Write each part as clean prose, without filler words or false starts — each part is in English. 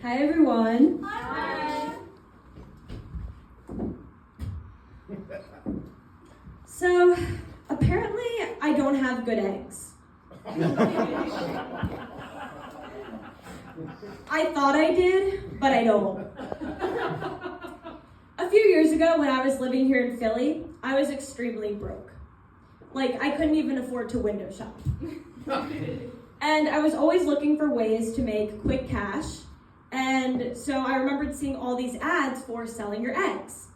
Hi everyone. Hi. So, apparently I don't have good eggs. I thought I did, but I don't. A few years ago when I was living here in Philly, I was extremely broke. Like, I couldn't even afford to window shop. And I was always looking for ways to make quick cash. And so I remembered seeing all these ads for selling your eggs.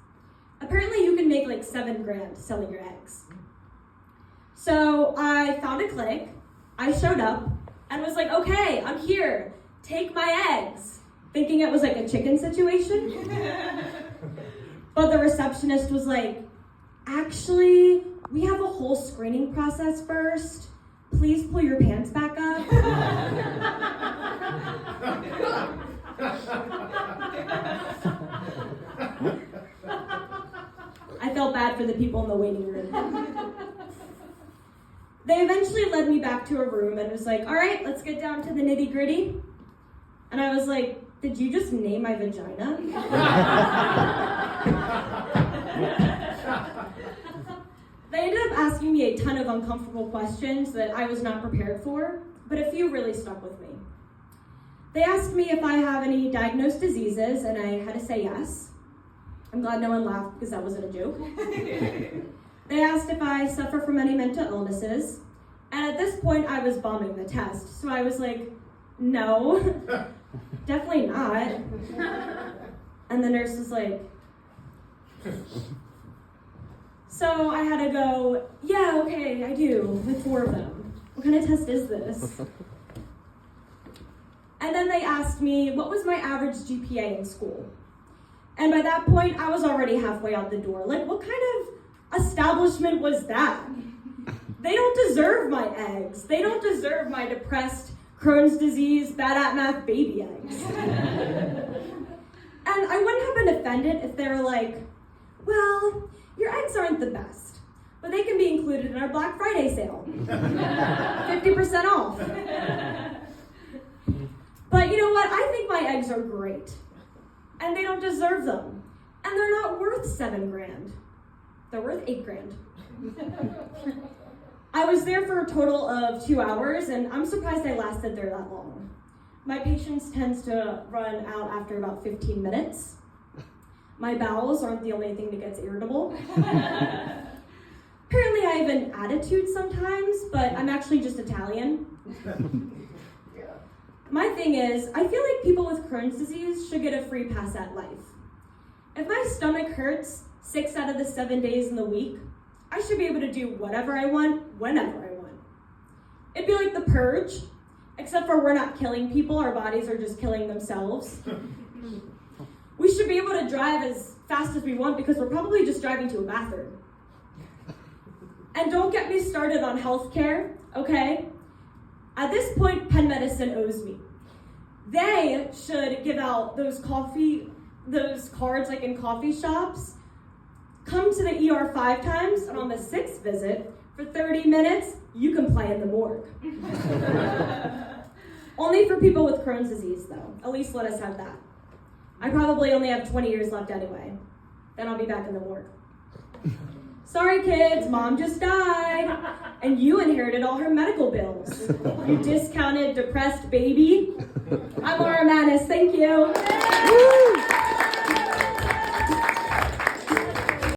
Apparently you can make like $7,000 selling your eggs. So I found a clinic, I showed up, and was like, okay, I'm here, take my eggs. Thinking it was like a chicken situation. But the receptionist was like, actually, we have a whole screening process first. Please pull your pants back up. I felt bad for the people in the waiting room. They eventually led me back to a room and was like, all right, let's get down to the nitty gritty. And I was like, did you just name my vagina? They ended up asking me a ton of uncomfortable questions that I was not prepared for, but a few really stuck with me. They asked me if I have any diagnosed diseases, and I had to say yes. I'm glad no one laughed because that wasn't a joke. They asked if I suffer from any mental illnesses, and at this point I was bombing the test, so I was like, no, definitely not. And the nurse was like, so I had to go, yeah, okay, I do, with 4 of them. What kind of test is this? And then they asked me, what was my average GPA in school? And by that point, I was already halfway out the door. Like, what kind of establishment was that? They don't deserve my eggs. They don't deserve my depressed, Crohn's disease, bad at math baby eggs. And I wouldn't have been offended if they were like, well, your eggs aren't the best, but they can be included in our Black Friday sale. 50% off. But you know what? I think my eggs are great. And they don't deserve them. And they're not worth $7,000. They're worth $8,000. I was there for a total of 2 hours, and I'm surprised I lasted there that long. My patience tends to run out after about 15 minutes. My bowels aren't the only thing that gets irritable. Apparently I have an attitude sometimes, but I'm actually just Italian. My thing is, I feel like people with Crohn's disease should get a free pass at life. If my stomach hurts 6 out of the 7 days in the week, I should be able to do whatever I want, whenever I want. It'd be like The Purge, except for we're not killing people, our bodies are just killing themselves. We should be able to drive as fast as we want because we're probably just driving to a bathroom. And don't get me started on healthcare, okay? At this point, Penn Medicine owes me. They should give out those cards like in coffee shops. Come to the ER 5 times, and on the 6th visit, for 30 minutes, you can play in the morgue. Only for people with Crohn's disease, though. At least let us have that. I probably only have 20 years left anyway. Then I'll be back in the morgue. Sorry kids, mom just died. And you inherited all her medical bills. You discounted, depressed baby. I'm Laura Manis, thank you.